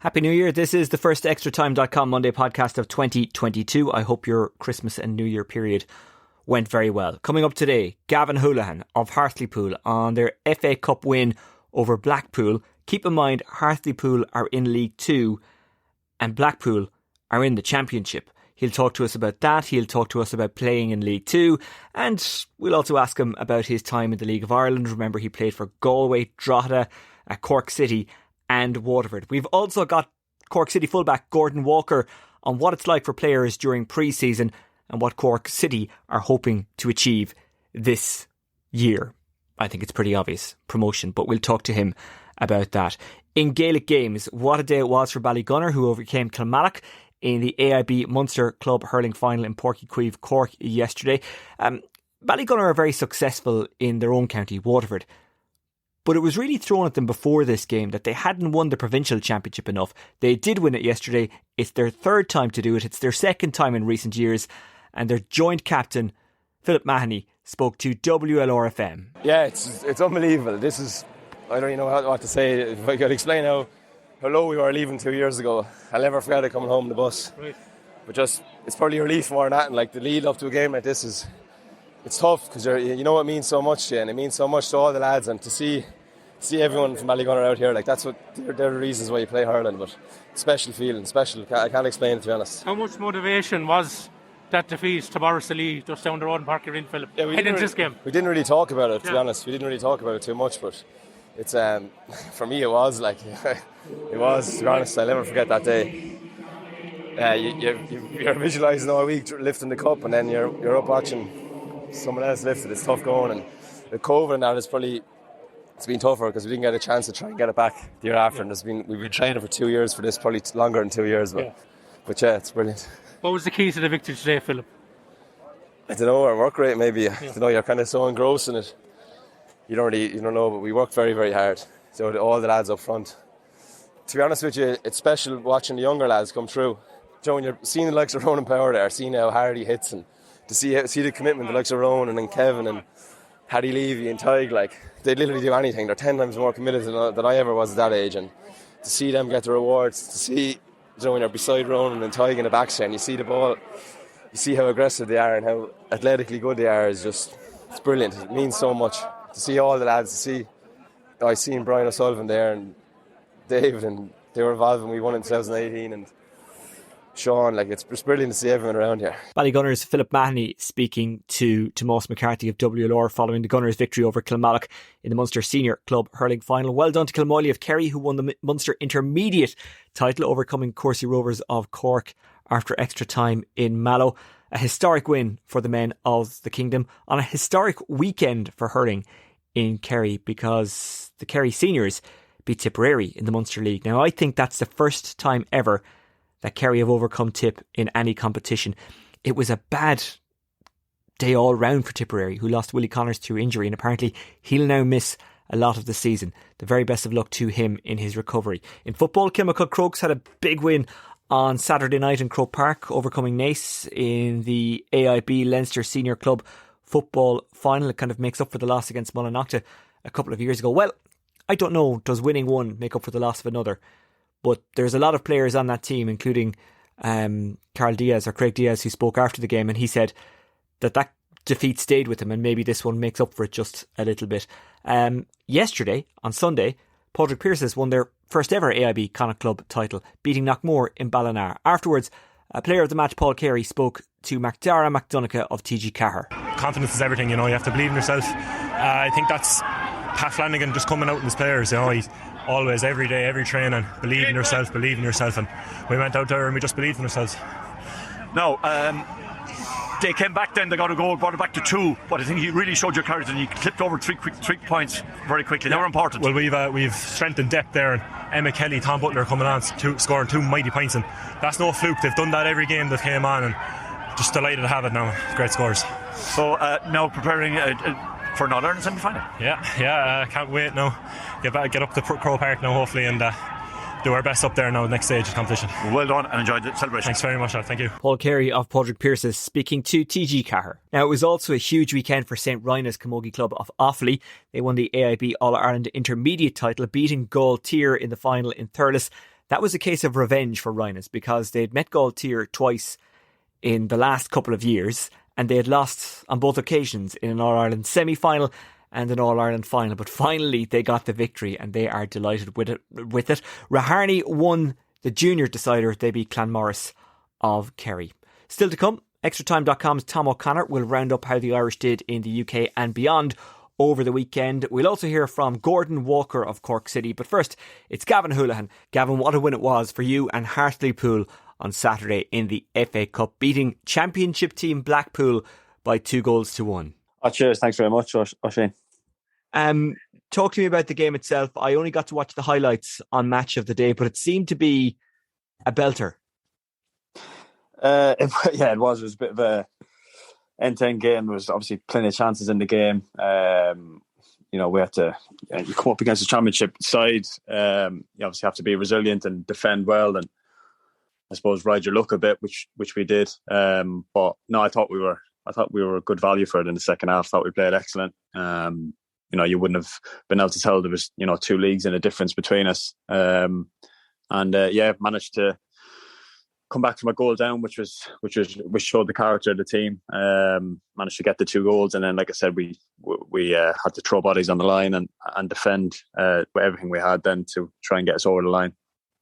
Happy New Year. This is the first extratime.com Monday podcast of 2022. I hope your Christmas and New Year period went very well. Coming up today, Gavan Holohan of Hartlepool on their FA Cup win over Blackpool. Keep in mind, Hartlepool are in League 2 and Blackpool are in the Championship. He'll talk to us about that. He'll talk to us about playing in League 2. And we'll also ask him about his time in the League of Ireland. Remember, he played for Galway, Drogheda, Cork City and Waterford. We've also got Cork City fullback Gordon Walker on what it's like for players during pre-season and what Cork City are hoping to achieve this year. I think it's pretty obvious, promotion, but we'll talk to him about that. In Gaelic games, what a day it was for Ballygunner, who overcame Kilmallock in the AIB Munster Club hurling final in Páirc Uí Chaoimh, Cork yesterday. Ballygunner are very successful in their own county, Waterford. But it was really thrown at them before this game that they hadn't won the provincial championship enough. They did win it yesterday. It's their third time to do it. It's their second time in recent years. And their joint captain, Philip Mahoney, spoke to WLRFM. Yeah, it's unbelievable. This is, I don't even know what to say. If I could explain how low we were leaving 2 years ago. I'll never forget it coming home on the bus. Right. But just, it's probably a relief more than that. And like the lead up to a game like this is, it's tough because you know it means so much to you, and it means so much to all the lads, and to see everyone from Ballygunner out here, like that's what they're the reasons why you play hurling. But special feeling, special. I can't explain it, to be honest. How much motivation was that defeat to Borrisalee just down the road in Páirc Uí Chaoimh, Philip? Yeah, heading into this game. We didn't really talk about it, to be honest. We didn't really talk about it too much, but it's for me it was like it was, to be honest. I'll never forget that day. You're visualising all week lifting the cup, and then you're up watching someone else lift it. It's tough going, and the COVID and that is probably, it's been tougher because we didn't get a chance to try and get it back the year after. And we've been training for 2 years for this, probably longer than 2 years, but yeah, it's brilliant. What was the key to the victory today, Philip? I don't know, our work rate maybe. I don't know, you're kind of so engrossed in it. You don't know, but we worked very, very hard. So all the lads up front. To be honest with you, it's special watching the younger lads come through. Joe, when you're seeing the likes of Ronan Power there, seeing how hard he hits, and to see the commitment, the likes of Ronan and Kevin and Paddy Levy and Tig, like they'd literally do anything. They're 10 times more committed than I ever was at that age, and to see them get the rewards, to see, when you're beside Ronan and Tig in the backstay and you see the ball, you see how aggressive they are and how athletically good they are, is just, it's brilliant. It means so much to see all the lads, I seen Brian O'Sullivan there and David, and they were involved when we won in 2018, and Sean, like it's brilliant to see everyone around here. Ballygunner's Philip Mahoney speaking to Tomas McCarthy of WLR following the Gunners' victory over Kilmallock in the Munster Senior Club hurling final. Well done to Kilmoyley of Kerry, who won the Munster Intermediate title, overcoming Courcey Rovers of Cork after extra time in Mallow. A historic win for the men of the Kingdom on a historic weekend for hurling in Kerry, because the Kerry seniors beat Tipperary in the Munster League. Now, I think that's the first time ever that Kerry have overcome Tip in any competition. It was a bad day all round for Tipperary, who lost Willie Connors through injury, and apparently he'll now miss a lot of the season. The very best of luck to him in his recovery. In football, Kilmacud Crokes had a big win on Saturday night in Croke Park, overcoming Naas in the AIB Leinster Senior Club football final. It kind of makes up for the loss against Mullinockta a couple of years ago. Well, I don't know, does winning one make up for the loss of another? But there's a lot of players on that team, including Craig Diaz, who spoke after the game, and he said that defeat stayed with him, and maybe this one makes up for it just a little bit. Yesterday, on Sunday, Padraig Pearses won their first ever AIB Connacht Club title, beating Knockmore in Ballina. Afterwards, a player of the match, Paul Carey, spoke to MacDara McDonagh of TG Cahir. Confidence is everything, you have to believe in yourself. I think that's Pat Flanagan just coming out with his players, he's always, every day, every training, believe in yourself, and we went out there and we just believed in ourselves. No, they came back then, they got a goal, brought it back to 2, but I think he really showed your courage and he clipped over three points very quickly. They were important. Well, we've strength and depth there, and Emma Kelly, Tom Butler coming on, scoring 2 mighty points, and that's no fluke. They've done that every game that came on, and just delighted to have it now. Great scores. So now preparing for an All-Ireland semi-final. Yeah, can't wait now. Get up to Croke Park now, hopefully, and do our best up there now, next stage of competition. Well done and enjoy the celebration. Thanks very much, thank you. Paul Carey of Padraig Pearses speaking to TG Cahir. Now, it was also a huge weekend for St Rynagh's Camogie Club of Offaly. They won the AIB All-Ireland Intermediate title, beating Gaul Tier in the final in Thurles. that was a case of revenge for Rhinos because they'd met Galtier twice in the last couple of years and they had lost on both occasions in an All-Ireland semi-final and an All-Ireland final. But finally they got the victory and they are delighted with it. Raharney won the junior decider. They beat Clanmorris of Kerry. Still to come, extratime.com's Tom O'Connor will round up how the Irish did in the UK and beyond over the weekend. We'll also hear from Gordon Walker of Cork City. But first, it's Gavan Holohan. Gavin, what a win it was for you and Hartlepool on Saturday in the FA Cup, beating championship team Blackpool by 2-1. Oh, cheers. Thanks very much, Oisin. Talk to me about the game itself. I only got to watch the highlights on Match of the Day, but it seemed to be a belter. It was. It was a bit of a end-to-end game. There was obviously plenty of chances in the game. We had to you come up against a championship side. You obviously have to be resilient and defend well, and I suppose ride your luck a bit, which we did. But no, I thought we were a good value for it in the second half. Thought we played excellent. You wouldn't have been able to tell there was 2 leagues in a difference between us. Managed to come back from a goal down, which showed the character of the team. Managed to get the 2 goals, and then, like I said, we had to throw bodies on the line and defend with everything we had then to try and get us over the line.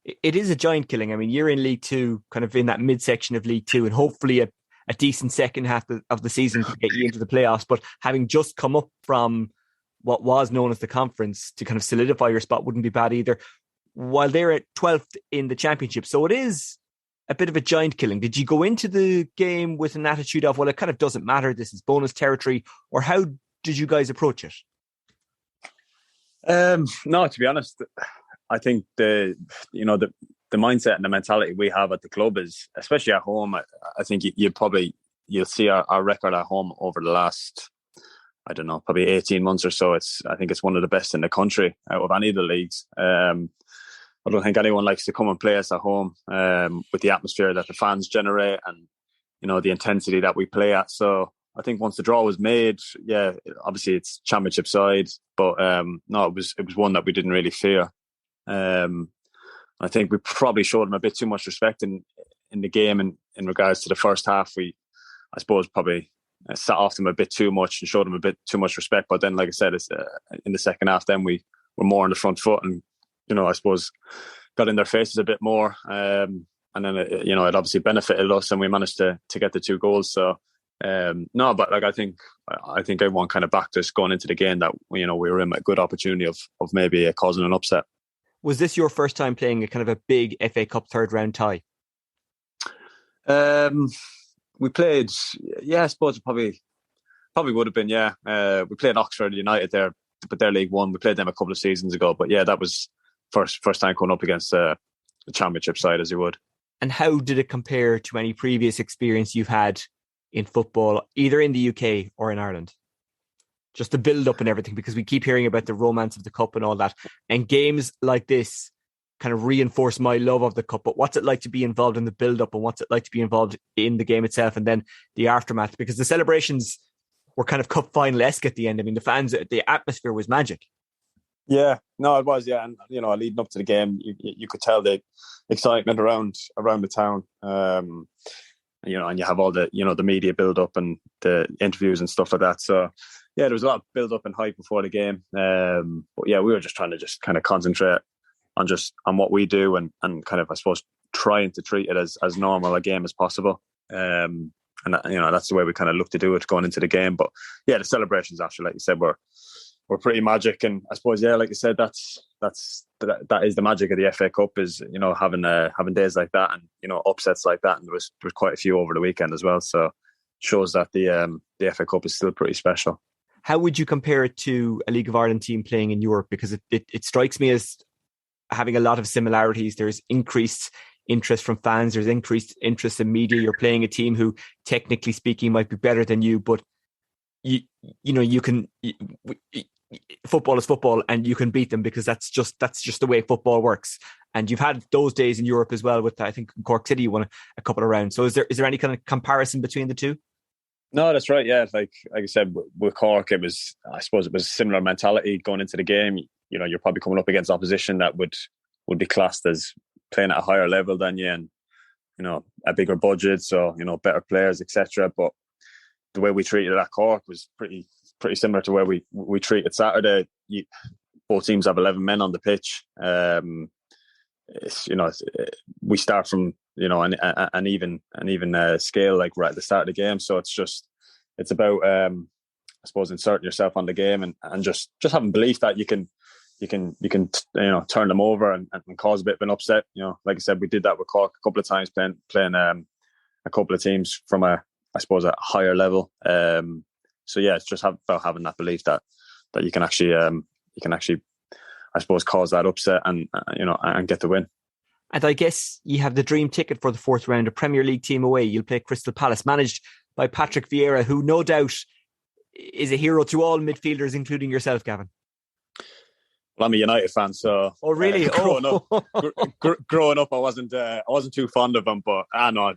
It is a giant killing. I mean, you're in League Two, kind of in that midsection of League Two, and hopefully a decent second half of the season to get you into the playoffs. But having just come up from what was known as the conference to kind of solidify your spot wouldn't be bad either. While they're at 12th in the championship, so it is a bit of a giant killing. Did you go into the game with an attitude of, well, it kind of doesn't matter, this is bonus territory, or how did you guys approach it? No, to be honest, I think the mindset and the mentality we have at the club is, especially at home, I think you'll see our record at home over the last, I don't know, probably 18 months or so. I think it's one of the best in the country out of any of the leagues. I don't think anyone likes to come and play us at home with the atmosphere that the fans generate and, the intensity that we play at. So I think once the draw was made, obviously it's championship side, but no, it was one that we didn't really fear. I think we probably showed them a bit too much respect in the game in regards to the first half. We, I suppose, probably sat off them a bit too much and showed them a bit too much respect. But then, like I said, it's, in the second half, then we were more on the front foot and, I suppose got in their faces a bit more. And then, it obviously benefited us and we managed to get the 2 goals. So, no, but like I think everyone kind of backed us going into the game that, we were in a good opportunity of maybe causing an upset. Was this your first time playing a kind of a big FA Cup third round tie? We played, I suppose it probably would have been, we played Oxford United there, but they're League One. We played them a couple of seasons ago, but that was first time coming up against the championship side, as you would. And how did it compare to any previous experience you've had in football, either in the UK or in Ireland? Just the build up and everything, because we keep hearing about the romance of the cup and all that. And games like this kind of reinforce my love of the cup. But what's it like to be involved in the build up and what's it like to be involved in the game itself and then the aftermath? Because the celebrations were kind of cup final-esque at the end. I mean, the fans, the atmosphere was magic. Yeah, no, it was, yeah. And, leading up to the game, you could tell the excitement around the town. And you have all the, the media build up and the interviews and stuff like that. So, yeah, there was a lot of build up and hype before the game. But yeah, we were just trying to just kind of concentrate on what we do and kind of, I suppose, trying to treat it as normal a game as possible. And that's the way we kind of look to do it going into the game. But yeah, the celebrations after, like you said, were pretty magic. And I suppose, yeah, like you said, that is the magic of the FA Cup is, having days like that and, upsets like that. And there was quite a few over the weekend as well. So it shows that the FA Cup is still pretty special. How would you compare it to a League of Ireland team playing in Europe? Because it strikes me as having a lot of similarities. There's increased interest from fans. There's increased interest in media. You're playing a team who, technically speaking, might be better than you, but football is football, and you can beat them because that's just the way football works. And you've had those days in Europe as well. With I think Cork City won a couple of rounds. So is there any kind of comparison between the two? No, that's right. Yeah, like I said, with Cork, I suppose it was similar mentality going into the game. You're probably coming up against opposition that would be classed as playing at a higher level than you, and a bigger budget, so better players, etc. But the way we treated it at Cork was pretty similar to where we treated Saturday. Both teams have 11 men on the pitch. We start from an even scale, like right at the start of the game. So it's about I suppose inserting yourself on the game and just having belief that you can turn them over and cause a bit of an upset. Like I said, we did that with Cork a couple of times, playing a couple of teams from a higher level. So yeah, it's just about having that belief that you can actually I suppose cause that upset and get the win. And I guess you have the dream ticket for the fourth round, a Premier League team away. You'll play Crystal Palace, managed by Patrick Vieira, who no doubt is a hero to all midfielders, including yourself, Gavin. Well, I'm a United fan, so oh really? Growing up, I wasn't too fond of him, but I know,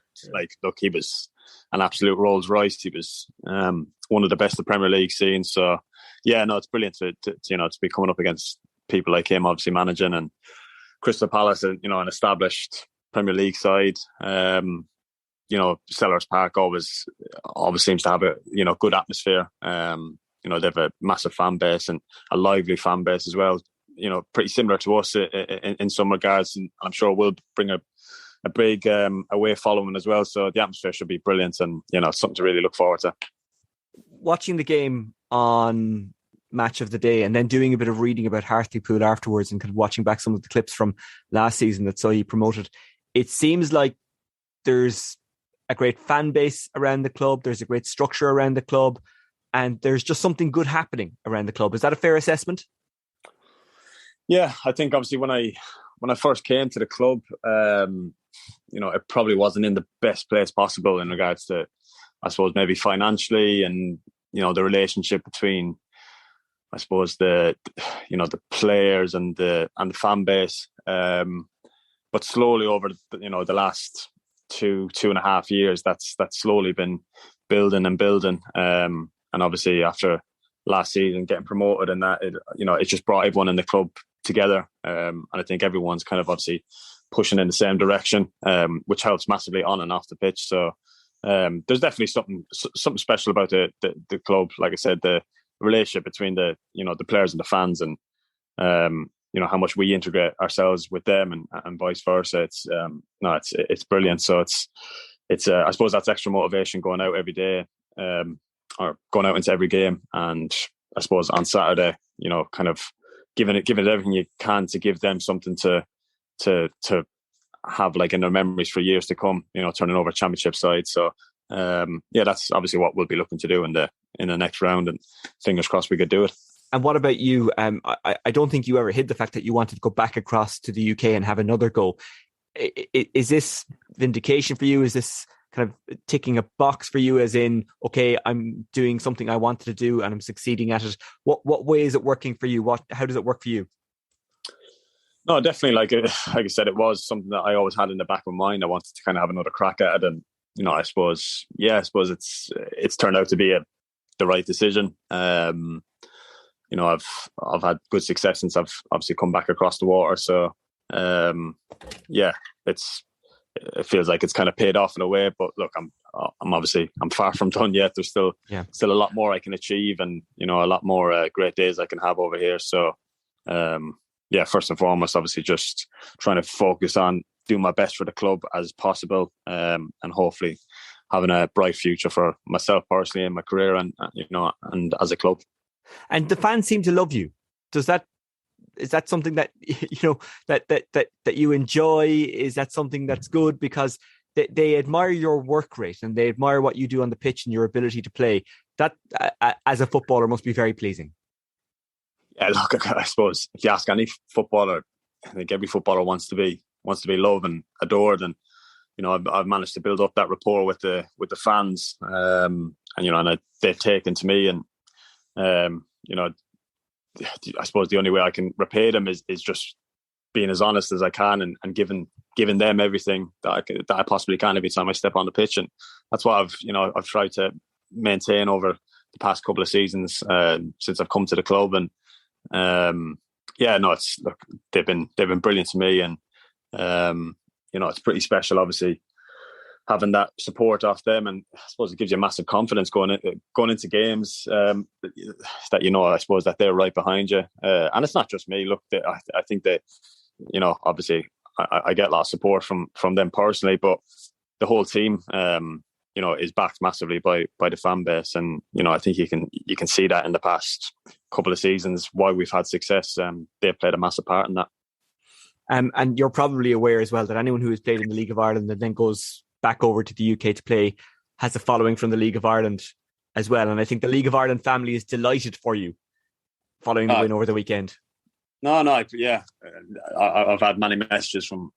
look, he was an absolute Rolls Royce. He was one of the best the Premier League seen. So yeah, no, it's brilliant to be coming up against people like him, obviously managing, and Crystal Palace, an established Premier League side. Sellers Park always seems to have a good atmosphere. They have a massive fan base and a lively fan base as well. Pretty similar to us in some regards, and I'm sure we'll bring a big away following as well. So the atmosphere should be brilliant, and something to really look forward to. Watching the game on Match of the Day and then doing a bit of reading about Hartlepool afterwards and kind of watching back some of the clips from last season that saw you promoted, it seems like there's a great fan base around the club, there's a great structure around the club, and there's just something good happening around the club. Is that a fair assessment? Yeah, I think obviously when I first came to the club, it probably wasn't in the best place possible in regards to, I suppose, maybe financially and the relationship between, I suppose, the players and the fan base. But slowly over the last 2.5 years, that's slowly been building. And obviously after last season getting promoted and that, it just brought everyone in the club together. And I think everyone's kind of obviously pushing in the same direction, which helps massively on and off the pitch. So there's definitely something special about the club. Like I said, the relationship between the players and the fans, and how much we integrate ourselves with them and vice versa. It's brilliant. So it's I suppose that's extra motivation going out every day, or going out into every game. And I suppose on Saturday, kind of giving it everything you can to give them something to have in their memories for years to come. Turning over a championship side. So that's obviously what we'll be looking to do in the next round, and fingers crossed we could do it. And what about you? I don't think you ever hid the fact that you wanted to go back across to the UK and have another go. Is this vindication for you? Is this kind of ticking a box for you, as in, okay, I'm doing something I wanted to do and I'm succeeding at it? What way is it working for you? How does it work for you? No, definitely. Like I said, it was something that I always had in the back of my mind. I wanted to kind of have another crack at it, and I suppose it's turned out to be the right decision. I've had good success since I've obviously come back across the water. So it feels like it's kind of paid off in a way. But look, I'm far from done yet. There's still a lot more I can achieve, and a lot more great days I can have over here. So first and foremost, obviously just trying to focus on doing my best for the club as possible, and hopefully having a bright future for myself personally in my career and as a club. And the fans seem to love you. Is that something that that you enjoy? Is that something that's good? Because they admire your work rate and they admire what you do on the pitch and your ability to play. That as a footballer must be very pleasing. Yeah, look, I suppose if you ask any footballer, I think every footballer wants to be loved and adored, and I've managed to build up that rapport with the fans, and they've taken to me, and I suppose the only way I can repay them is just being as honest as I can and giving them everything that I possibly can every time I step on the pitch, and that's what I've tried to maintain over the past couple of seasons since I've come to the club. And they've been brilliant to me, and It's pretty special, obviously, having that support off them, and I suppose it gives you massive confidence going into games, that I suppose that they're right behind you. And it's not just me. Look, I think that, obviously I get a lot of support from them personally, but the whole team, is backed massively by the fan base, and I think you can see that in the past couple of seasons why we've had success. They played a massive part in that. And you're probably aware as well that anyone who has played in the League of Ireland and then goes back over to the UK to play has a following from the League of Ireland as well. And I think the League of Ireland family is delighted for you following the win over the weekend. No, yeah. I've had many messages from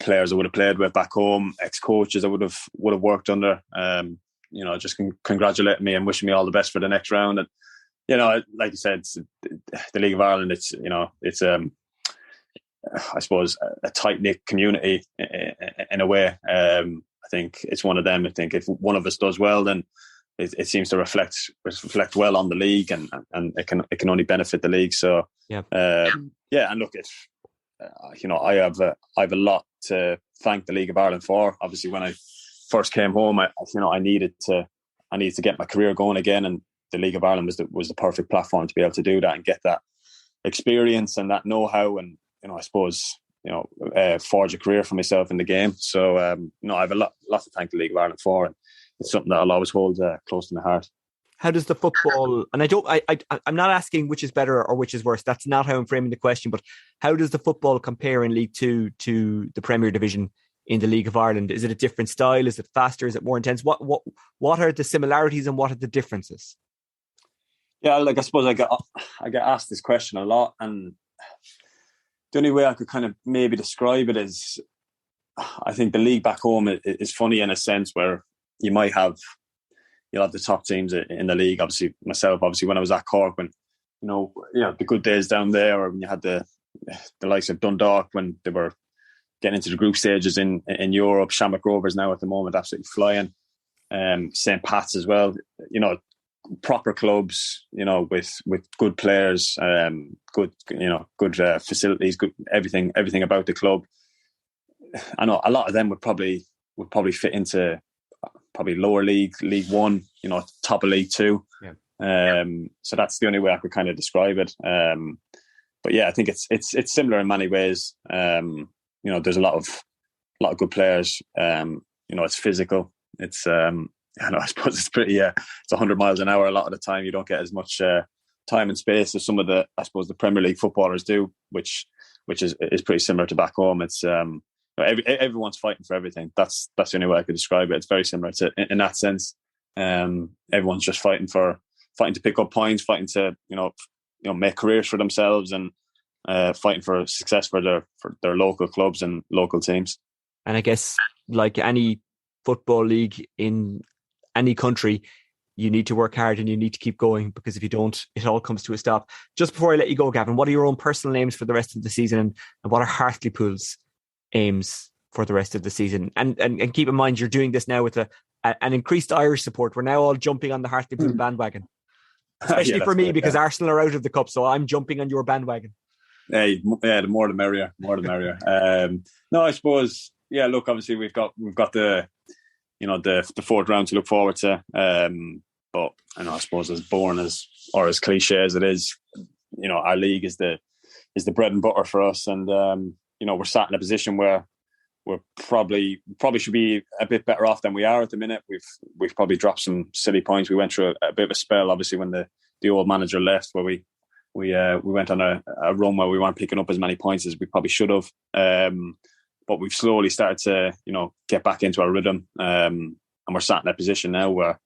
players I would have played with back home, ex-coaches I would have worked under, just congratulating me and wishing me all the best for the next round. And, like you said, the League of Ireland, it's I suppose a tight-knit community in a way. I think it's one of them. I think if one of us does well, then it seems to reflect well on the league, and it can only benefit the league. So and look, it's I have a lot to thank the League of Ireland for. Obviously, when I first came home, I needed to get my career going again, and the League of Ireland was the perfect platform to be able to do that and get that experience and that know-how, and I suppose forge a career for myself in the game. So I have a lot to thank the League of Ireland for, and it's something that I'll always hold close to my heart. How does the football, and I'm not asking which is better or which is worse, that's not how I'm framing the question, but how does the football compare in League Two to the Premier Division in the League of Ireland? Is it a different style? Is it faster? Is it more intense? What are the similarities and what are the differences? Yeah, I suppose I get asked this question a lot, and the only way I could kind of maybe describe it is, I think the league back home is funny in a sense where you'll have the top teams in the league. Obviously, myself, when I was at Cork, when the good days down there, or when you had the likes of Dundalk when they were getting into the group stages in Europe. Shamrock Rovers now at the moment absolutely flying. St. Pat's as well. Proper clubs, with good players, good facilities, good everything about the club. I know a lot of them would probably fit into probably lower League One, top of League Two. Yeah. So that's the only way I could kind of describe it. But yeah, I think it's similar in many ways. There's a lot of good players. It's physical. It's I suppose it's pretty. It's 100 miles an hour a lot of the time. You don't get as much time and space as some of the Premier League footballers do, which is pretty similar to back home. It's everyone's fighting for everything. That's the only way I could describe it. It's very similar to in that sense. Everyone's just fighting to pick up points, fighting to make careers for themselves, and fighting for success for their local clubs and local teams. And I guess, like any football league in any country, you need to work hard and you need to keep going, because if you don't, it all comes to a stop. Just before I let you go, Gavin, what are your own personal aims for the rest of the season, and what are Hartlepool's aims for the rest of the season? And keep in mind, you're doing this now with an increased Irish support. We're now all jumping on the Hartlepool bandwagon, especially for me, because Arsenal are out of the cup, so I'm jumping on your bandwagon. Hey, the more the merrier. No, I suppose. Yeah, look, obviously we've got the the fourth round to look forward to. But I suppose as boring as cliche as it is, our league is the bread and butter for us, and we're sat in a position where we're probably should be a bit better off than we are at the minute. We've probably dropped some silly points. We went through a bit of a spell, obviously, when the old manager left, where we went on a run where we weren't picking up as many points as we probably should have. But we've slowly started to, get back into our rhythm. And we're sat in a position now where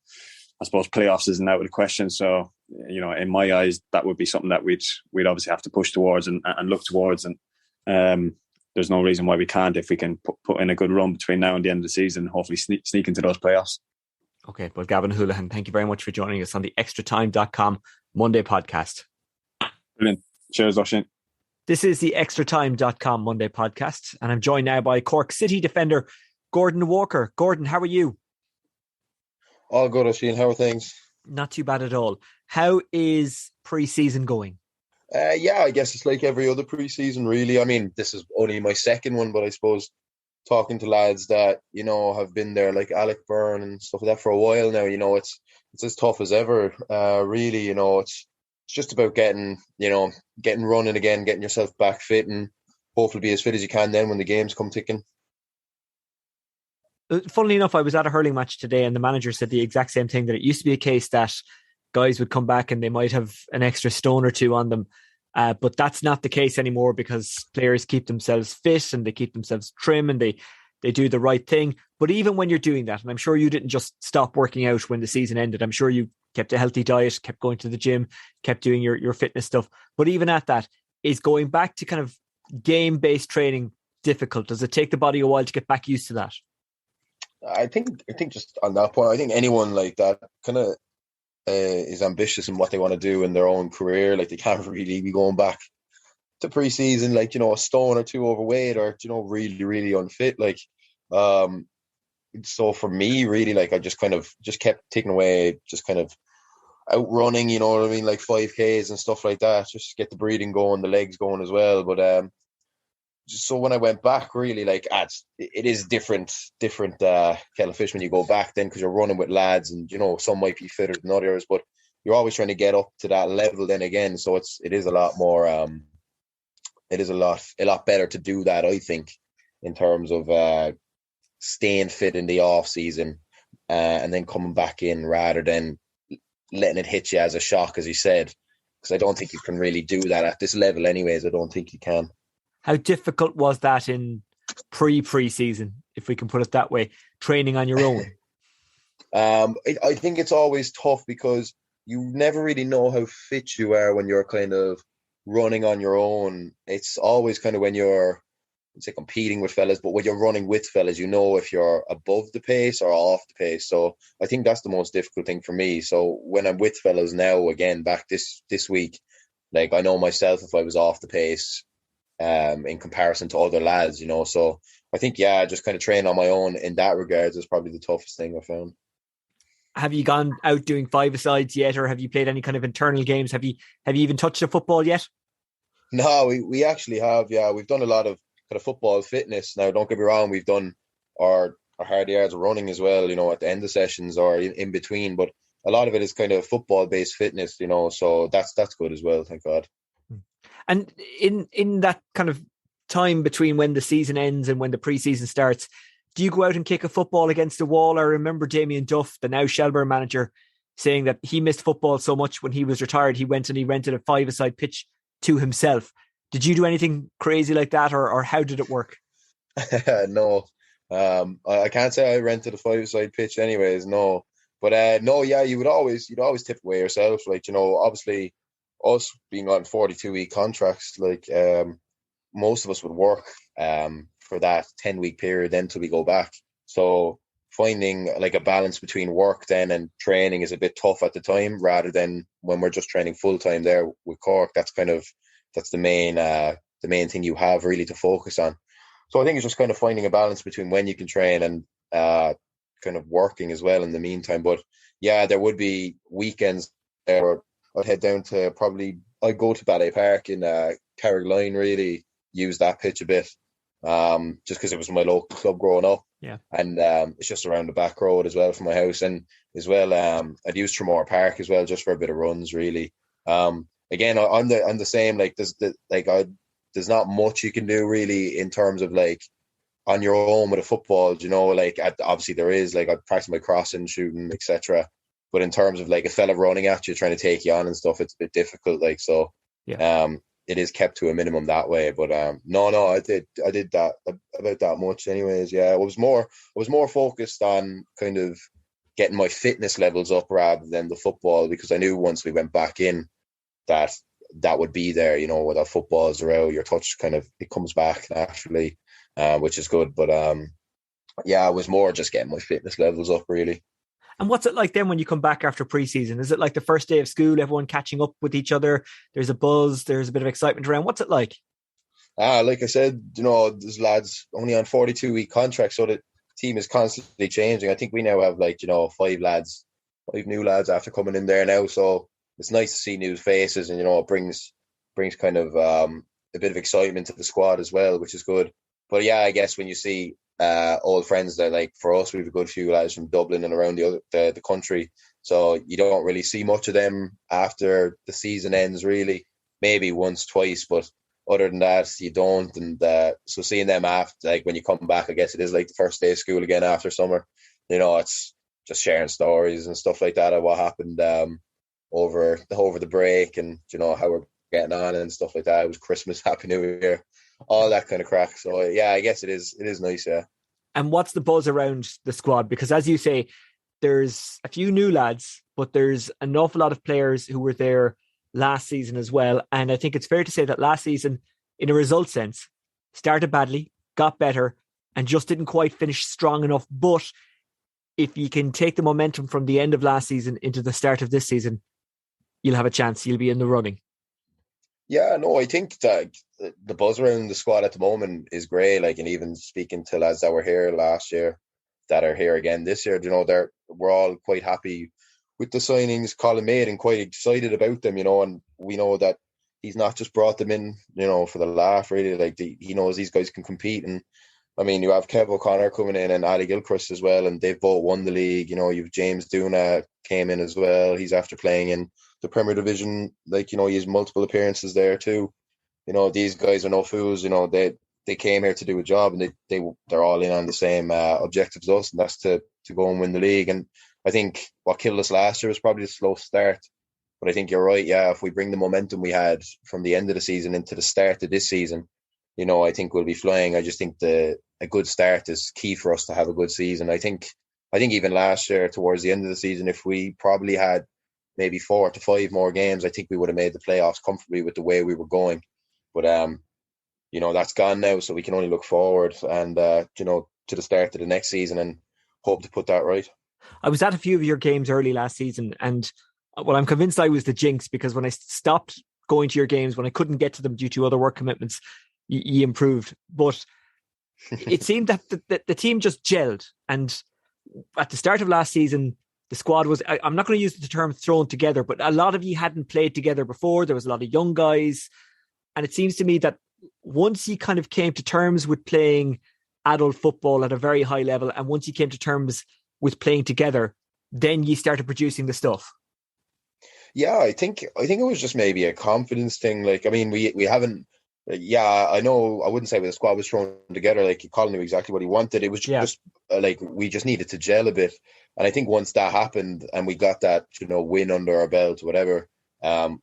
I suppose playoffs isn't out of the question. So, in my eyes, that would be something that we'd obviously have to push towards and look towards. And there's no reason why we can't, if we can put in a good run between now and the end of the season, hopefully sneak into those playoffs. Okay, well, Gavan Holohan, thank you very much for joining us on the extratime.com Monday podcast. Brilliant. Cheers, Oisin. This is the extratime.com Monday podcast, and I'm joined now by Cork City defender Gordon Walker. Gordon, how are you? All good, Oisin. How are things? Not too bad at all. How is pre-season going? Yeah, I guess it's like every other pre-season, really. I mean, this is only my second one, but I suppose talking to lads that have been there, like Alec Byrne and stuff like that for a while now, it's as tough as ever. Really, it's just about getting running again, getting yourself back fit, and hopefully be as fit as you can then when the games come ticking. Funnily enough, I was at a hurling match today and the manager said the exact same thing, that it used to be a case that guys would come back and they might have an extra stone or two on them. But that's not the case anymore, because players keep themselves fit and they keep themselves trim and they do the right thing. But even when you're doing that, and I'm sure you didn't just stop working out when the season ended, I'm sure you kept a healthy diet, kept going to the gym, kept doing your fitness stuff. But even at that, is going back to kind of game-based training difficult? Does it take the body a while to get back used to that? I think just on that point, I think anyone like that kind of is ambitious in what they want to do in their own career. Like, they can't really be going back to pre-season like a stone or two overweight, or really really unfit. Like, so for me, really, like, I just kept taking away, just kind of outrunning, you know what I mean, like 5Ks and stuff like that, just to get the breathing going, the legs going as well. But just so when I went back, really, like, it is different kettle of fish when you go back then, because you're running with lads, and some might be fitter than others, but you're always trying to get up to that level then again. So it is a lot more it is a lot better to do that, I think, in terms of staying fit in the off season and then coming back in, rather than letting it hit you as a shock, as you said, because I don't think you can really do that at this level anyways. I don't think you can. How difficult was that in pre-season, if we can put it that way, training on your own? I think it's always tough, because you never really know how fit you are when you're kind of running on your own. It's always kind of when you're, say, competing with fellas, but when you're running with fellas, if you're above the pace or off the pace. So I think that's the most difficult thing for me. So when I'm with fellas now, again, back this week, like, I know myself if I was off the pace in comparison to other lads, so I think, just kind of training on my own in that regards is probably the toughest thing I found. Have you gone out doing five-a-sides yet, or have you played any kind of internal games? Have you even touched a football yet? No, we actually have. Yeah, we've done a lot of kind of football fitness. Now, don't get me wrong, we've done our hard yards running as well, at the end of sessions or in between, but a lot of it is kind of football based fitness, so that's good as well, thank God. And in that kind of time between when the season ends and when the pre-season starts, do you go out and kick a football against the wall? I remember Damien Duff, the now Shelburne manager, saying that he missed football so much when he was retired, he went and he rented a five-a-side pitch to himself. Did you do anything crazy like that, or how did it work? No, I can't say I rented a five-a-side pitch anyways, no. But no, yeah, you'd always tip away yourself. Like, obviously us being on 42-week contracts, like, most of us would work for that 10-week period then till we go back. So finding like a balance between work then and training is a bit tough at the time, rather than when we're just training full time there with Cork. That's the main thing you have really to focus on. So I think it's just kind of finding a balance between when you can train and kind of working as well in the meantime. But yeah, there would be weekends where I'd head down to I'd go to Ballet Park in Carrigaline, really use that pitch a bit, just because it was my local club growing up. Yeah. And it's just around the back road as well from my house. And as well, I'd use Tremore Park as well, just for a bit of runs, really. Again, I'm the same. Like, there's not much you can do really in terms of like on your own with a football. Like, obviously there is, like, I practice my crossing, shooting, etc. But in terms of like a fella running at you, trying to take you on and stuff, it's a bit difficult. Like, so, yeah. It is kept to a minimum that way. But no, I did that about that much, anyways. Yeah, I was more focused on kind of getting my fitness levels up rather than the football, because I knew once we went back in that would be there. With our footballs around, your touch kind of, it comes back naturally, which is good. But yeah, I was more just getting my fitness levels up, really. And what's it like then when you come back after pre-season? Is it like the first day of school, everyone catching up with each other? There's a buzz, there's a bit of excitement around. What's it like? Like I said, there's lads only on 42-week contracts, so the team is constantly changing. I think we now have like, 5 new lads after coming in there now. So it's nice to see new faces, and, it brings brings kind of a bit of excitement to the squad as well, which is good. But yeah, I guess when you see old friends that, like, for us, we have a good few lads from Dublin and around the country, so you don't really see much of them after the season ends, really. Maybe once, twice, but other than that, you don't. And so seeing them after, like, when you come back, I guess it is like the first day of school again after summer. It's just sharing stories and stuff like that of what happened over the break, and how we're getting on and stuff like that. It was Christmas, Happy New Year, all that kind of crack. So yeah, I guess it is nice, yeah. And what's the buzz around the squad? Because as you say, there's a few new lads, but there's an awful lot of players who were there last season as well. And I think it's fair to say that last season, in a result sense, started badly, got better, and just didn't quite finish strong enough. But if you can take the momentum from the end of last season into the start of this season, you'll have a chance. You'll be in the running. Yeah, no, I think that the buzz around the squad at the moment is great. Like, and even speaking to lads that were here last year that are here again this year, we're all quite happy with the signings Colin made and quite excited about them, and we know that he's not just brought them in, for the laugh, really. Like, he knows these guys can compete. And I mean, you have Kev O'Connor coming in and Ali Gilchrist as well, and they've both won the league. You've James Duna came in as well. He's after playing in the Premier Division. Like, he has multiple appearances there too. These guys are no fools. They came here to do a job, and they're all in on the same objectives as us, and that's to go and win the league. And I think what killed us last year was probably the slow start. But I think you're right, yeah, if we bring the momentum we had from the end of the season into the start of this season, I think we'll be flying. I just think a good start is key for us to have a good season. I think even last year, towards the end of the season, if we probably had maybe 4 to 5 more games, I think we would have made the playoffs comfortably with the way we were going. But that's gone now, so we can only look forward and to the start of the next season and hope to put that right. I was at a few of your games early last season, and I'm convinced I was the jinx, because when I stopped going to your games, when I couldn't get to them due to other work commitments, you improved. But it seemed that the team just gelled. And at the start of last season, the squad was, I'm not going to use the term thrown together, but a lot of you hadn't played together before. There was a lot of young guys. And it seems to me that once you kind of came to terms with playing adult football at a very high level, and once you came to terms with playing together, then you started producing the stuff. Yeah, I think it was just maybe a confidence thing. Like, I mean, we haven't. Yeah, I know. I wouldn't say the squad was thrown together. Like, Colin knew exactly what he wanted. It was just like we just needed to gel a bit. And I think once that happened and we got that win under our belt, whatever,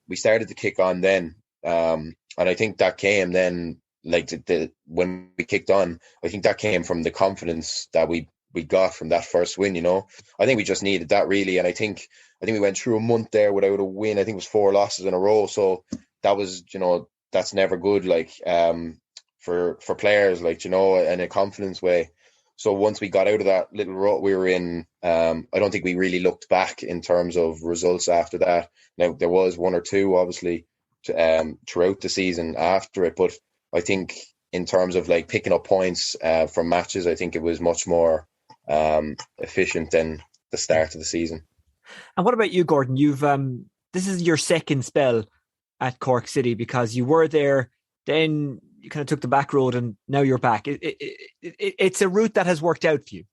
we started to kick on then. And I think that came then, like when we kicked on. I think that came from the confidence that we got from that first win. I think we just needed that, really. And I think we went through a month there without a win. I think it was 4 losses in a row. So that was, that's never good, like, for players, like, in a confidence way. So once we got out of that little rut we were in, I don't think we really looked back in terms of results after that. Now, there was 1 or 2, obviously, throughout the season after it. But I think in terms of, like, picking up points from matches, I think it was much more efficient than the start of the season. And what about you, Gordon? You've this is your second spell at Cork City, because you were there, then you kind of took the back road, and now you're back. It's a route that has worked out for you.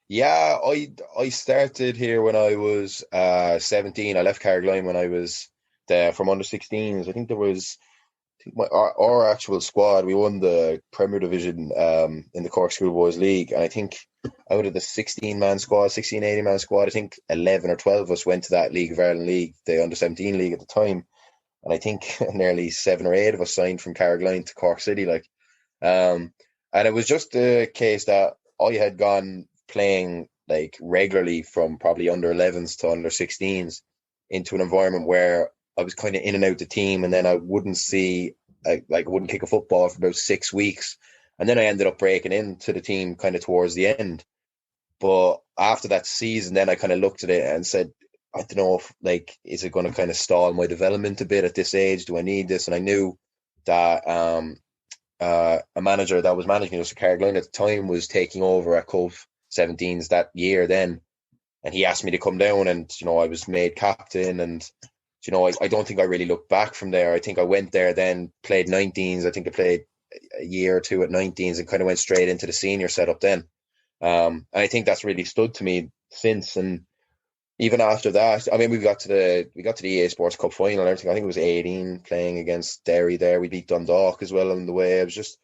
Yeah, I started here when I was 17. I left Carrigaline when I was there from under 16s. I think there was our actual squad. We won the Premier Division in the Cork Schoolboys League, and I think out of the 16-man squad, 18-man squad, I think 11 or 12 of us went to that League of Ireland League, the under 17 league at the time. And I think nearly 7 or 8 of us signed from Carrigaline to Cork City. And it was just the case that I had gone playing, like, regularly from probably under 11s to under 16s into an environment where I was kind of in and out the team, and then I wouldn't see, I wouldn't kick a football for about 6 weeks. And then I ended up breaking into the team kind of towards the end. But after that season, then I kind of looked at it and said, I don't know if, like, is it going to kind of stall my development a bit at this age? Do I need this? And I knew that a manager that was managing us at Carrigaline at the time was taking over at Cove 17s that year then. And he asked me to come down, and, I was made captain, and I don't think I really looked back from there. I think I went there, then played 19s. I think I played a year or two at 19s and kind of went straight into the senior setup then. And I think that's really stood to me since. And even after that, I mean, we got to the EA Sports Cup final and everything. I think it was 18 playing against Derry there. We beat Dundalk as well on the way. I was just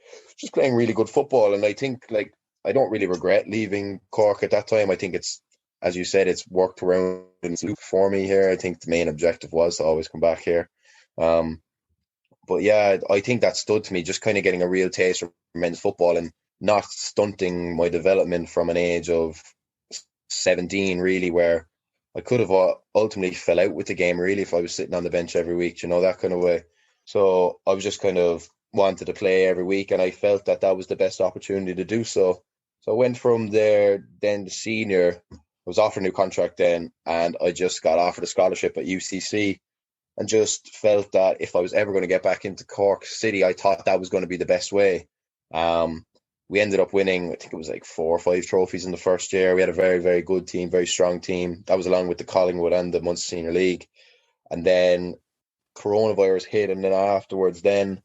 playing really good football. And I think, like, I don't really regret leaving Cork at that time. I think it's, as you said, it's worked around and loop for me here. I think the main objective was to always come back here. But yeah, I think that stood to me, just kind of getting a real taste of men's football and not stunting my development from an age of 17, really, where I could have ultimately fell out with the game, really, if I was sitting on the bench every week, that kind of way. So I was just kind of wanted to play every week, and I felt that was the best opportunity to do so. So I went from there, then to senior. I was offered a new contract then, and I just got offered a scholarship at UCC and just felt that if I was ever going to get back into Cork City, I thought that was going to be the best way. We ended up winning, I think it was like 4 or 5 trophies in the first year. We had a very, very good team, very strong team. That was along with the Collingwood and the Munster Senior League. And then coronavirus hit, and then afterwards, then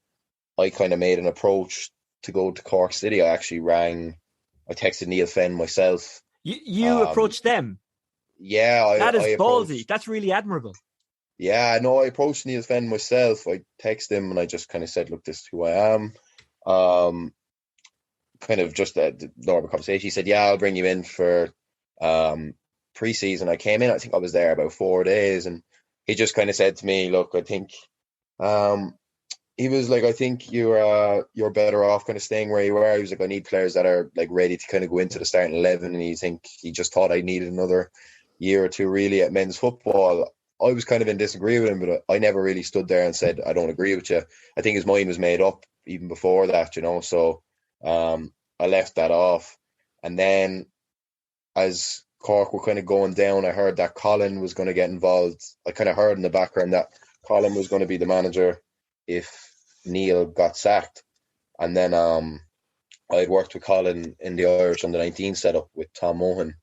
I kind of made an approach to go to Cork City. I texted Neil Fenn myself. You approached them? Yeah. That is ballsy. That's really admirable. Yeah, no, I approached Neil Fenn myself. I texted him and I just kind of said, look, this is who I am. Kind of just a normal conversation. He said, yeah, I'll bring you in for pre-season. I came in, I think I was there about 4 days, and he just kind of said to me, look, I think he was like, I think you're better off kind of staying where you are. He was like, I need players that are like ready to kind of go into the starting 11, and he just thought I needed another year or two really at men's football. I was kind of in disagreement with him, but I never really stood there and said, I don't agree with you. I think his mind was made up even before that, so I left that off. And then as Cork were kind of going down, I heard that Colin was going to get involved. I kind of heard in the background that Colin was going to be the manager if Neil got sacked. And then I had worked with Colin in the Irish under-19 setup with Tom Mohan.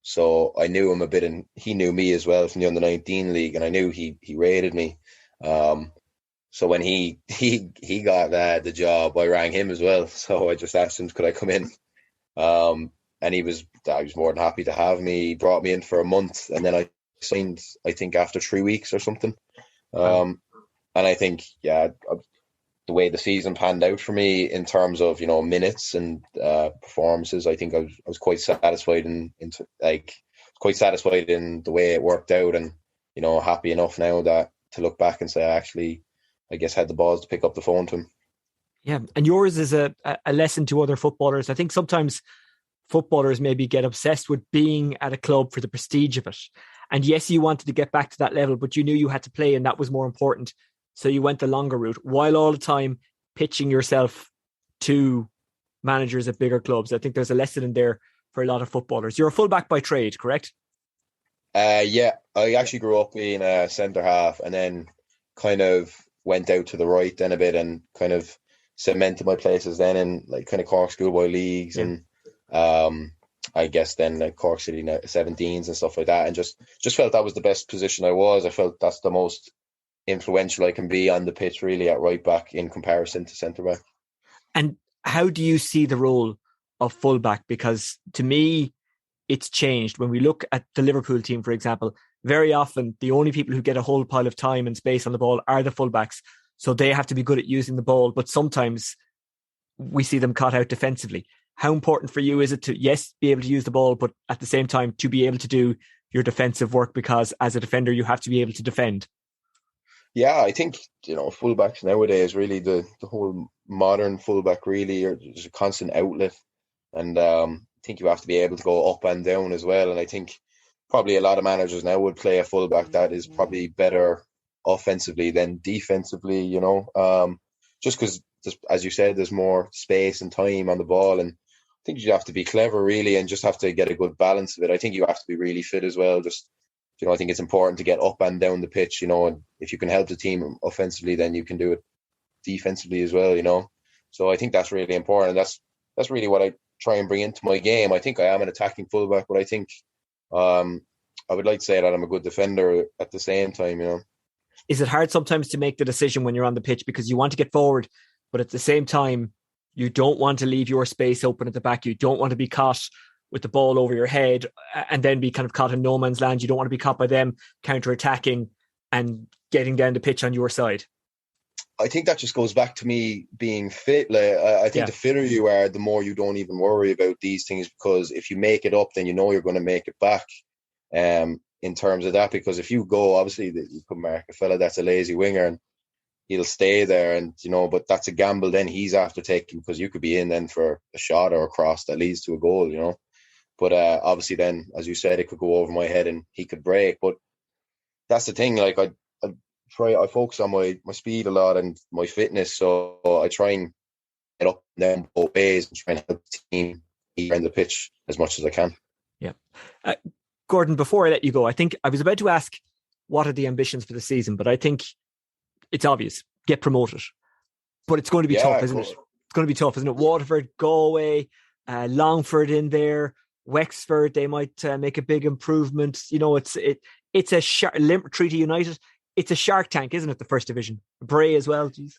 So I knew him a bit, and he knew me as well from the under-19 league, and I knew he rated me. So when he got the job, I rang him as well. So I just asked him, could I come in? And he was more than happy to have me. He brought me in for a month, and then I signed, I think, after 3 weeks or something. And I think, the way the season panned out for me in terms of, minutes and performances, I think I was quite satisfied in the way it worked out, and happy enough now that to look back and say I guess had the balls to pick up the phone to him. Yeah, and yours is a lesson to other footballers. I think sometimes footballers maybe get obsessed with being at a club for the prestige of it. And yes, you wanted to get back to that level, but you knew you had to play, and that was more important. So you went the longer route, while all the time pitching yourself to managers at bigger clubs. I think there's a lesson in there for a lot of footballers. You're a fullback by trade, correct? Yeah, I actually grew up being a centre half, and then kind of went out to the right then a bit, and kind of cemented my places then in like kind of Cork schoolboy leagues, and I guess then like Cork City 17s and stuff like that, and just felt that was the best position I was. I felt that's the most influential I can be on the pitch, really, at right back in comparison to centre back. And how do you see the role of fullback? Because to me, it's changed. When we look at the Liverpool team, for example, very often the only people who get a whole pile of time and space on the ball are the fullbacks. So they have to be good at using the ball, but sometimes we see them caught out defensively. How important for you is it to, yes, be able to use the ball, but at the same time to be able to do your defensive work, because as a defender, you have to be able to defend? Yeah, I think, fullbacks nowadays, really, the whole modern fullback, really, there's a constant outlet. And I think you have to be able to go up and down as well. And I think probably a lot of managers now would play a fullback that is probably better offensively than defensively, just because, as you said, there's more space and time on the ball. And I think you have to be clever, really, and just have to get a good balance of it. I think you have to be really fit as well. I think it's important to get up and down the pitch, and if you can help the team offensively, then you can do it defensively as well, So I think that's really important. That's really what I try and bring into my game. I think I am an attacking fullback, but I think I would like to say that I'm a good defender at the same time, Is it hard sometimes to make the decision when you're on the pitch because you want to get forward, but at the same time, you don't want to leave your space open at the back. You don't want to be caught with the ball over your head and then be kind of caught in no man's land. You don't want to be caught by them counter-attacking and getting down the pitch on your side. I think that just goes back to me being fit. Like, I think the fitter you are, the more you don't even worry about these things, because if you make it up, then you know you're going to make it back. In terms of that, because if you go, obviously you could mark a fella that's a lazy winger and he'll stay there, and but that's a gamble then he's after taking, because you could be in then for a shot or a cross that leads to a goal, But obviously then, as you said, it could go over my head and he could break. But that's the thing, like I focus on my speed a lot and my fitness, so I try and get up and down both ways and try and help the team in the pitch as much as I can. Yeah. Gordon, before I let you go, I think I was about to ask what are the ambitions for the season, but I think it's obvious. Get promoted. But it's going to be tough, isn't it? It's going to be tough, isn't it? Waterford, Galway, Longford in there, Wexford, they might make a big improvement. It's a Treaty United. It's a shark tank, isn't it? The first division. Bray as well. Jeez.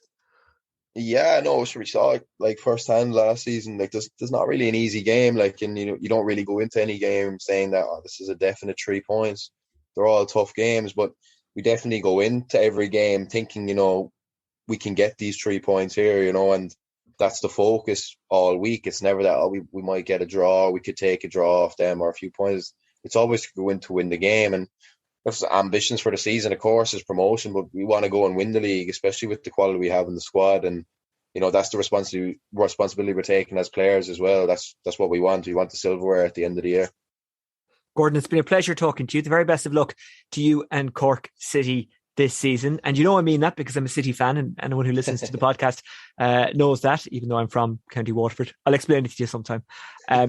Yeah, no, we saw it like firsthand last season. Like there's not really an easy game. Like, and you don't really go into any game saying that this is a definite 3 points. They're all tough games, but we definitely go into every game thinking, we can get these 3 points here, and that's the focus all week. It's never that we might get a draw, we could take a draw off them or a few points. It's always to go in to win the game, and that's ambitions for the season, of course, is promotion, but we want to go and win the league, especially with the quality we have in the squad. And that's the responsibility we're taking as players as well. That's what we want. We want the silverware at the end of the year. Gordon, it's been a pleasure talking to you. The very best of luck to you and Cork City this season. And I mean that because I'm a City fan, and anyone who listens to the podcast knows that, even though I'm from County Waterford. I'll explain it to you sometime.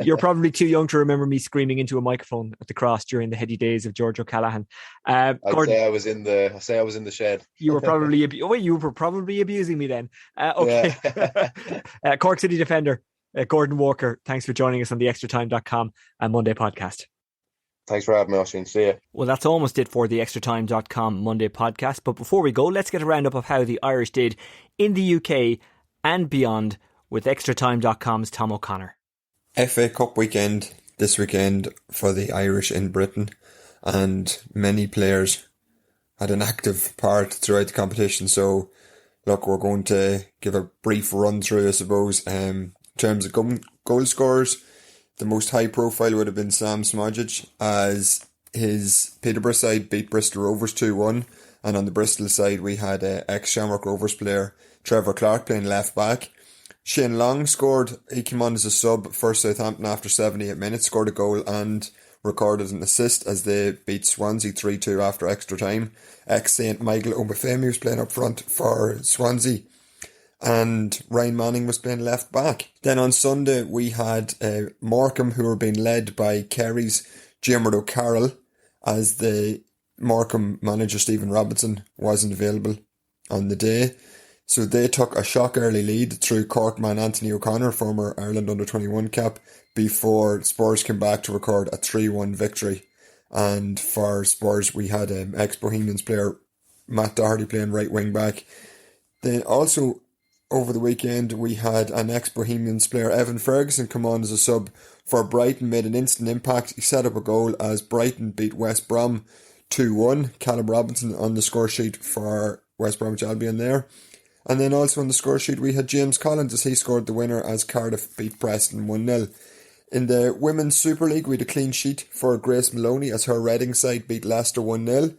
You're probably too young to remember me screaming into a microphone at the Cross during the heady days of George O'Callaghan. Gordon, say I was in the shed. You were probably abusing me then. Okay. Cork City defender Gordon Walker, thanks for joining us on the extratime.com and Monday podcast. Thanks for having me, Oisin. See you. Well, that's almost it for the extratime.com Monday podcast. But before we go, let's get a roundup of how the Irish did in the UK and beyond with extratime.com's Tom O'Connor. FA Cup weekend this weekend for the Irish in Britain, and many players had an active part throughout the competition. So, look, we're going to give a brief run through, I suppose. In terms of goal scorers, the most high profile would have been Sam Smogic, as his Peterborough side beat Bristol Rovers 2-1. And on the Bristol side, we had ex-Shamrock Rovers player Trevor Clark playing left back. Shane Long scored. He came on as a sub for Southampton after 78 minutes, scored a goal and recorded an assist as they beat Swansea 3-2 after extra time. Ex-St Michael Obafemi was playing up front for Swansea, and Ryan Manning was playing left back. Then on Sunday we had Morecambe, who were being led by Kerry's Diarmuid O'Carroll, as the Morecambe manager Stephen Robinson wasn't available on the day. So they took a shock early lead through Cork man Anthony O'Connor, former Ireland under-21 cap, before Spurs came back to record a 3-1 victory. And for Spurs we had ex-Bohemians player Matt Doherty playing right wing back. Then also over the weekend, we had an ex-Bohemians player, Evan Ferguson, come on as a sub for Brighton, made an instant impact. He set up a goal as Brighton beat West Brom 2-1. Callum Robinson on the score sheet for West Bromwich Albion there. And then also on the score sheet, we had James Collins as he scored the winner as Cardiff beat Preston 1-0. In the Women's Super League, we had a clean sheet for Grace Maloney as her Reading side beat Leicester 1-0.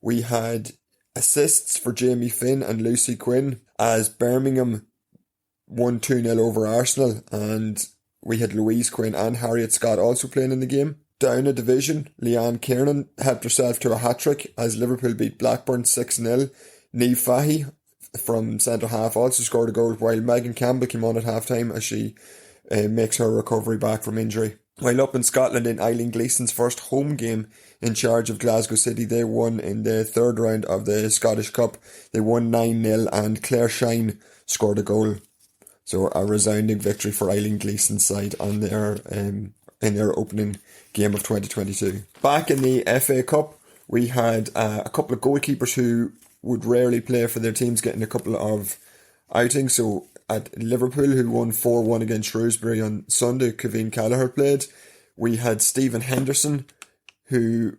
We had assists for Jamie Finn and Lucy Quinn as Birmingham won 2-0 over Arsenal, and we had Louise Quinn and Harriet Scott also playing in the game. Down a division, Leanne Kiernan helped herself to a hat-trick as Liverpool beat Blackburn 6-0. Niamh Fahy from centre half also scored a goal, while Megan Campbell came on at half-time as she makes her recovery back from injury. While up in Scotland, in Eileen Gleeson's first home game in charge of Glasgow City, they won in the third round of the Scottish Cup. They won 9-0 and Claire Shine scored a goal. So a resounding victory for Eileen Gleeson's side on their in their opening game of 2022. Back in the FA Cup, we had a couple of goalkeepers who would rarely play for their teams, getting a couple of outings. So at Liverpool, who won 4-1 against Shrewsbury on Sunday, Kevin Callagher played. We had Stephen Henderson, who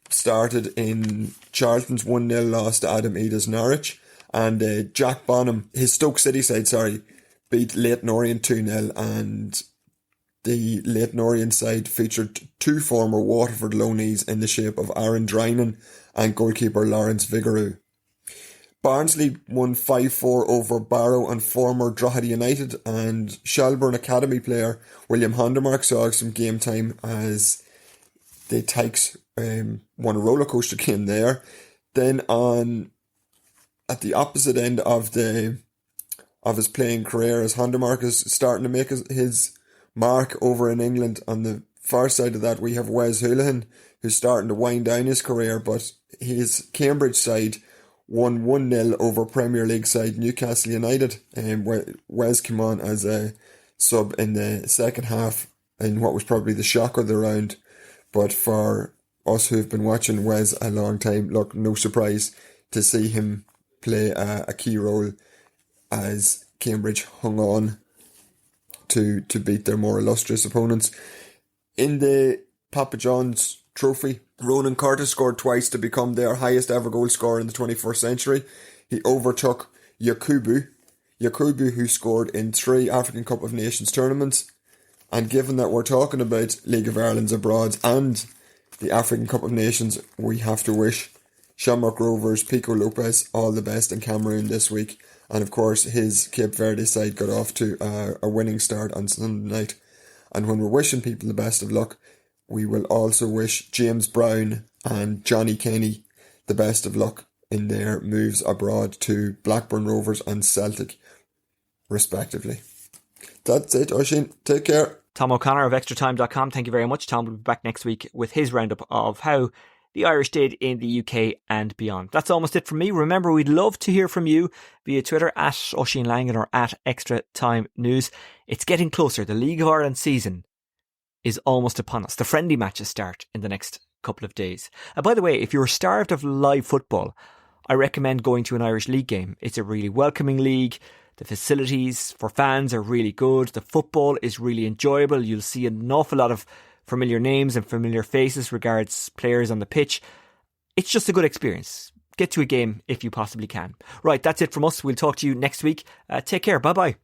started in Charlton's 1-0 loss to Adam Eda's Norwich. And Jack Bonham, his Stoke City side, beat Leyton Orient 2-0. And the Leyton Orient side featured two former Waterford loanees in the shape of Aaron Drinan and goalkeeper Lawrence Vigouroux. Barnsley won 5-4 over Barrow and former Drogheda United, and Shelbourne Academy player William Hondermark saw some game time as the Tykes won a rollercoaster game there. Then at the opposite end of his playing career, as Hondermark is starting to make his mark over in England, on the far side of that we have Wes Holohan, who's starting to wind down his career, but his Cambridge side won 1-0 over Premier League side Newcastle United. Wes came on as a sub in the second half in what was probably the shock of the round. But for us who've been watching Wes a long time, look, no surprise to see him play a key role as Cambridge hung on to beat their more illustrious opponents. In the Papa John's Trophy, Ronan Curtis scored twice to become their highest ever goal scorer in the 21st century. He overtook Yakubu, who scored in 3 African Cup of Nations tournaments. And given that we're talking about League of Ireland's abroad and the African Cup of Nations, we have to wish Shamrock Rovers' Pico Lopez all the best in Cameroon this week. And of course, his Cape Verde side got off to a winning start on Sunday night. And when we're wishing people the best of luck, we will also wish James Brown and Johnny Kenny the best of luck in their moves abroad to Blackburn Rovers and Celtic, respectively. That's it, Oisin. Take care. Tom O'Connor of extratime.com, thank you very much. Tom will be back next week with his roundup of how the Irish did in the UK and beyond. That's almost it from me. Remember, we'd love to hear from you via Twitter at Oisin Langan or at Extra Time News. It's getting closer. The League of Ireland season is almost upon us. The friendly matches start in the next couple of days. And by the way, if you're starved of live football, I recommend going to an Irish league game. It's a really welcoming league. The facilities for fans are really good. The football is really enjoyable. You'll see an awful lot of familiar names and familiar faces regards players on the pitch. It's just a good experience. Get to a game if you possibly can. Right, that's it from us. We'll talk to you next week. Take care. Bye-bye.